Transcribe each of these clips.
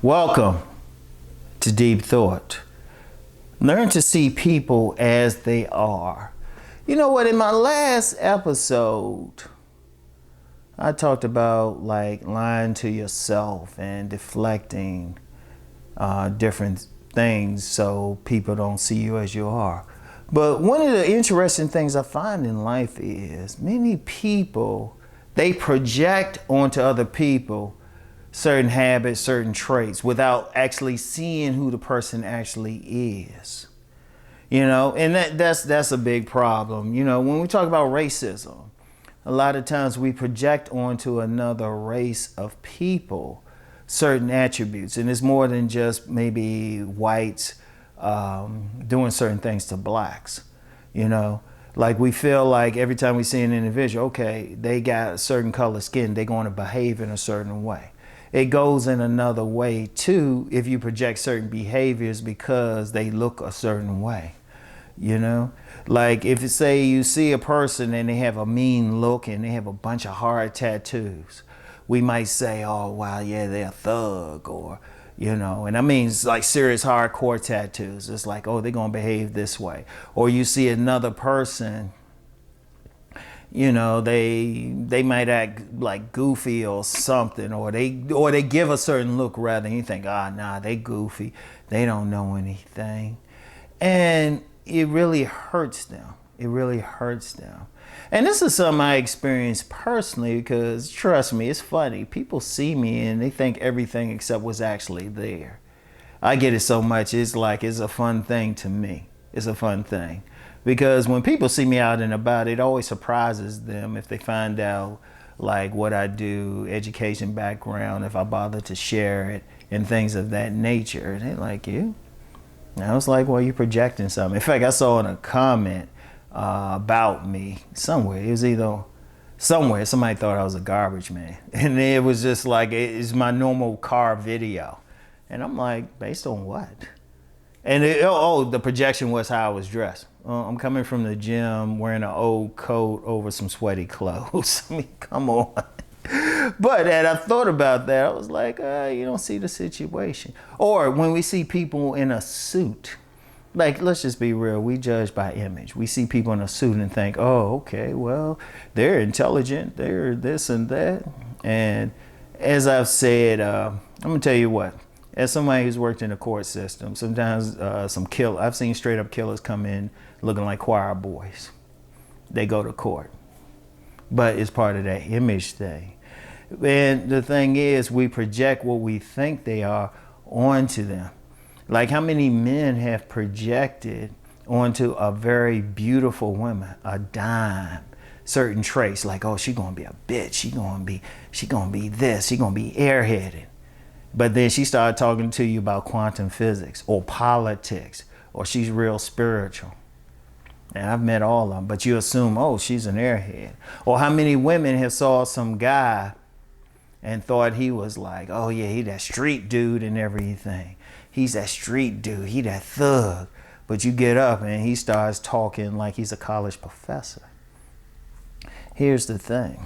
Welcome to Deep Thought. Learn to see people as they are. You know what? In my last episode, I talked about like lying to yourself and deflecting different things so people don't see you as you are. But one of the interesting things I find in life is many people, they project onto other people certain habits, certain traits without actually seeing who the person actually is. You know, and that's a big problem. You know, when we talk about racism, a lot of times we project onto another race of people certain attributes, and it's more than just maybe whites doing certain things to blacks. You know, like we feel like every time we see an individual, okay, they got a certain color skin, they're going to behave in a certain way. It goes in another way too if you project certain behaviors because they look a certain way. You know, like if you say you see a person and they have a mean look and they have a bunch of hard tattoos, we might say, oh, wow, yeah, they're a thug, or, you know, and I mean, it's like serious hardcore tattoos. It's like, oh, they're going to behave this way. Or you see another person, you know, they might act like goofy or something, or they give a certain look rather, and you think, nah, they goofy. They don't know anything. And it really hurts them. It really hurts them. And this is something I experienced personally because, trust me, it's funny. People see me and they think everything except what's actually there. I get it so much. It's like, it's a fun thing to me. It's a fun thing. Because when people see me out and about, it always surprises them if they find out like what I do, education background, if I bother to share it and things of that nature. And they're like, you? And I was like, well, you're projecting something. In fact, I saw in a comment about me somewhere. It was either somewhere somebody thought I was a garbage man. And it was just like, it's my normal car video. And I'm like, based on what? And the projection was how I was dressed. I'm coming from the gym wearing an old coat over some sweaty clothes. I mean, come on. But and I thought about that. I was like, you don't see the situation. Or when we see people in a suit, like, let's just be real. We judge by image. We see people in a suit and think, oh, okay, well, they're intelligent. They're this and that. And as I've said, I'm going to tell you what. As somebody who's worked in the court system, sometimes I've seen straight up killers come in looking like choir boys. They go to court. But it's part of that image thing. And the thing is, we project what we think they are onto them. Like how many men have projected onto a very beautiful woman, a dime, certain traits like, oh, she's gonna be a bitch, she gonna be this, she gonna be airheaded. But then she started talking to you about quantum physics or politics, or she's real spiritual. And I've met all of them, but you assume, oh, she's an airhead. Or how many women have saw some guy and thought he was like, oh yeah, he that street dude and everything. He's that street dude, he that thug. But you get up and he starts talking like he's a college professor. Here's the thing.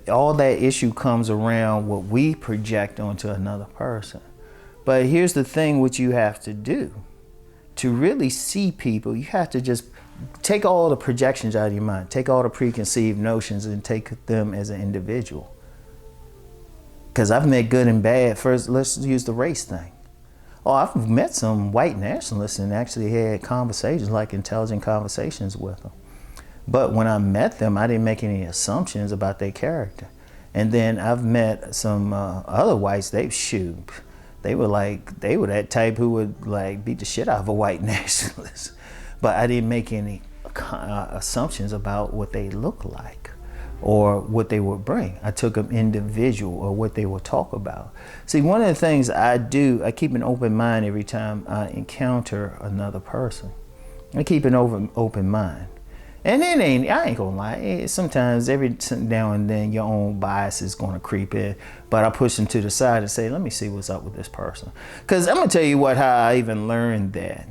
All that issue comes around what we project onto another person. But here's the thing, what you have to do. To really see people, you have to just take all the projections out of your mind. Take all the preconceived notions and take them as an individual. Because I've met good and bad. First, let's use the race thing. Oh, I've met some white nationalists and actually had conversations, like intelligent conversations with them. But when I met them, I didn't make any assumptions about their character. And then I've met some other whites, they were that type who would like beat the shit out of a white nationalist. But I didn't make any assumptions about what they look like or what they would bring. I took them individual or what they would talk about. See, one of the things I do, I keep an open mind every time I encounter another person. I keep an open mind. And then I ain't gonna lie, sometimes every now and then your own bias is gonna creep in, but I push them to the side and say, let me see what's up with this person. Cause I'm gonna tell you how I even learned that.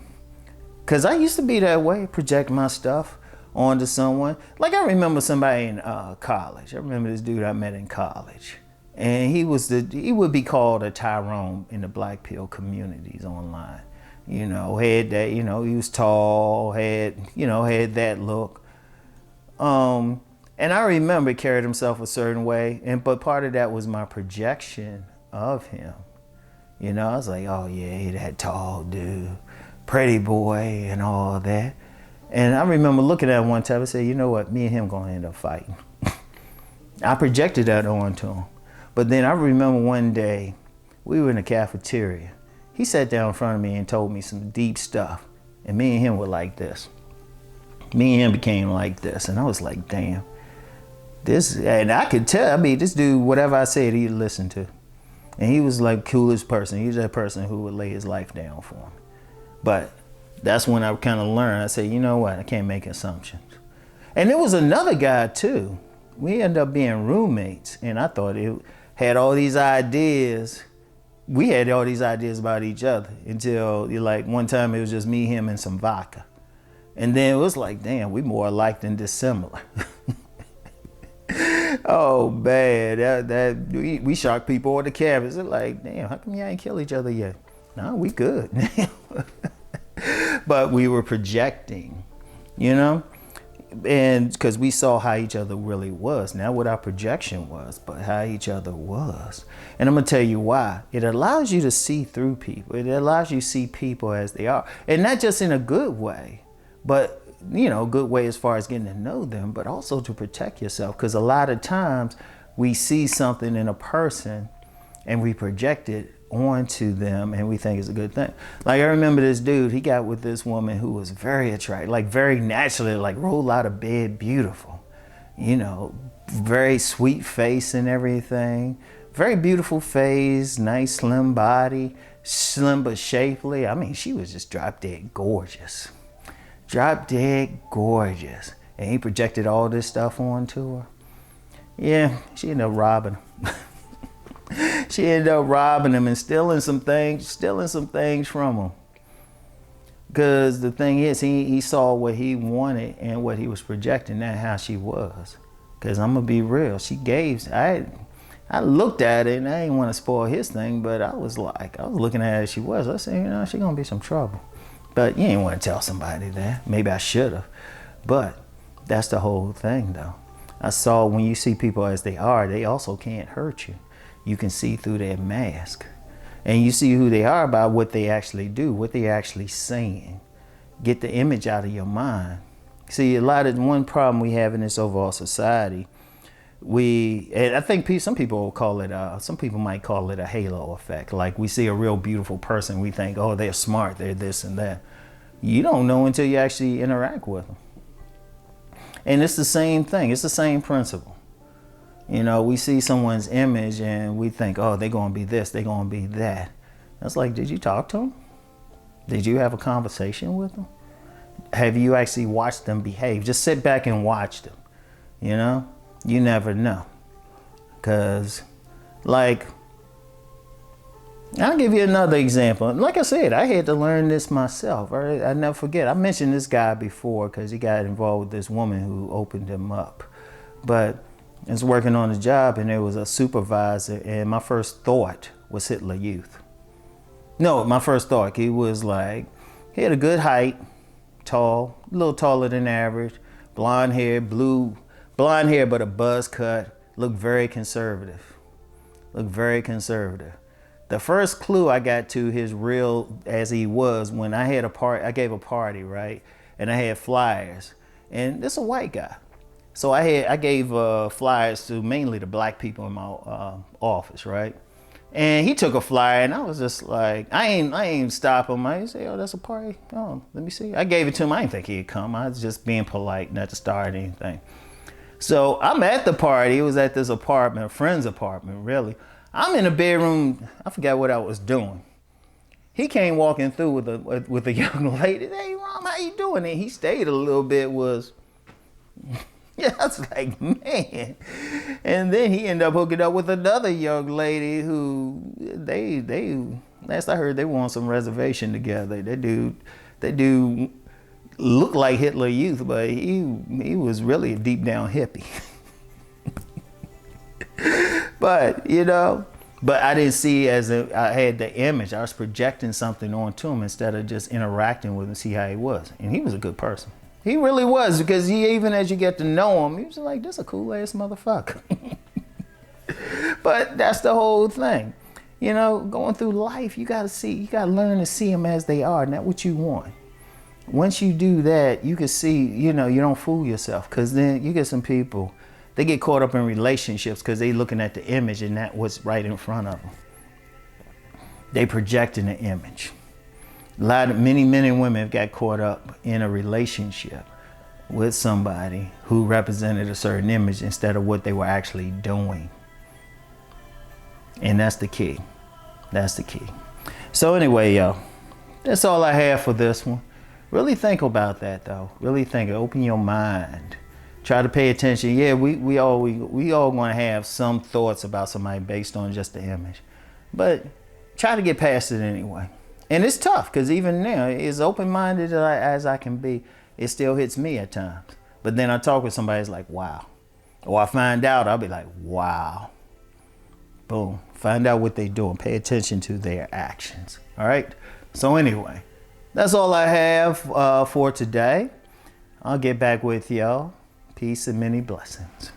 Cause I used to be that way, project my stuff onto someone. Like I remember somebody in college. I remember this dude I met in college. And he would be called a Tyrone in the black pill communities online. Had that, he was tall, had that look. And I remember carried himself a certain way, but part of that was my projection of him. I was like, oh yeah, that tall dude, pretty boy and all that. And I remember looking at him one time and said, you know what, me and him gonna end up fighting. I projected that onto him. But then I remember one day, we were in the cafeteria. He sat down in front of me and told me some deep stuff. And me and him were like this. Me and him became like this. And I was like, damn. And I could tell, this dude, whatever I said, he'd listen to. And he was like coolest person. He was that person who would lay his life down for him. But that's when I kind of learned. I said, you know what? I can't make assumptions. And there was another guy too. We ended up being roommates. And I thought it had all these ideas. We had all these ideas about each other until like one time it was just me, him, and some vodka. And then it was like, damn, we more alike than dissimilar. Oh man, we shocked people on the campus. They're like, damn, how come y'all ain't kill each other yet? No, we good. But we were projecting, and because we saw how each other really was, not what our projection was, but how each other was. And I'm gonna tell you why. It allows you to see through people. It allows you to see people as they are, and not just in a good way, but good way as far as getting to know them, but also to protect yourself. Because a lot of times we see something in a person and we project it onto them and we think it's a good thing. Like I remember this dude, he got with this woman who was very attractive, like very naturally, like rolled out of bed, beautiful, very sweet face and everything, very beautiful face, nice slim body, slim but shapely. She was just drop dead gorgeous. Drop dead gorgeous. And he projected all this stuff onto her. Yeah, she ended up robbing him. She ended up robbing him and stealing some things from him. Because the thing is, he saw what he wanted and what he was projecting, not how she was. Because I'm going to be real, I looked at it and I didn't want to spoil his thing, but I was looking at her as she was. I said, she's going to be some trouble. But you ain't want to tell somebody that. Maybe I should have. But that's the whole thing, though. I saw when you see people as they are, they also can't hurt you. You can see through their mask. And you see who they are by what they actually do, what they're actually saying. Get the image out of your mind. See, one problem we have in this overall society, and I think some people will call it, some people might call it a halo effect. Like we see a real beautiful person, we think, oh, they're smart, they're this and that. You don't know until you actually interact with them. And it's the same thing, it's the same principle. We see someone's image and we think, oh, they're gonna be this, they're gonna be that. That's like, did you talk to them? Did you have a conversation with them? Have you actually watched them behave? Just sit back and watch them, You never know. Because, I'll give you another example. Like I said, I had to learn this myself. I never forget. I mentioned this guy before because he got involved with this woman who opened him up. But I was working on a job and there was a supervisor, and my first thought was Hitler Youth. No, my first thought, he had a good height, tall, a little taller than average, blonde hair but a buzz cut, looked very conservative. The first clue I got to his real as he was when I gave a party, right? And I had flyers, and this is a white guy. So I gave flyers to mainly the black people in my office, right? And he took a flyer, and I was just like, I ain't stop him. I say, oh, that's a party. Oh, let me see. I gave it to him. I didn't think he'd come. I was just being polite, not to start anything. So I'm at the party. It was at this apartment, a friend's apartment, really. I'm in the bedroom. I forgot what I was doing. He came walking through with a young lady. Hey, Rom, how you doing? And he stayed a little bit. Yeah, I was like, man. And then he ended up hooking up with another young lady who last I heard, they were on some reservation together. That dude looked like Hitler Youth, but he was really a deep down hippie. But, you know, but I didn't see as I had the image. I was projecting something onto him instead of just interacting with him, see how he was. And he was a good person. He really was, because he, even as you get to know him, he was like, this a cool ass motherfucker. But that's the whole thing. You know, going through life, you gotta learn to see them as they are, not what you want. Once you do that, you can see, you know, you don't fool yourself, because then you get some people, they get caught up in relationships because they looking at the image and not what's right in front of them. They projecting the image. Many men and women have got caught up in a relationship with somebody who represented a certain image instead of what they were actually doing. And that's the key. That's the key. So anyway, y'all, that's all I have for this one. Really think about that, though. Really think. Open your mind. Try to pay attention. Yeah, we all going to have some thoughts about somebody based on just the image, but try to get past it anyway. And it's tough, because even now, as open-minded as I can be, it still hits me at times. But then I talk with somebody, it's like, wow. Or I find out, I'll be like, wow. Boom. Find out what they're doing. Pay attention to their actions. All right? So anyway, that's all I have for today. I'll get back with y'all. Peace and many blessings.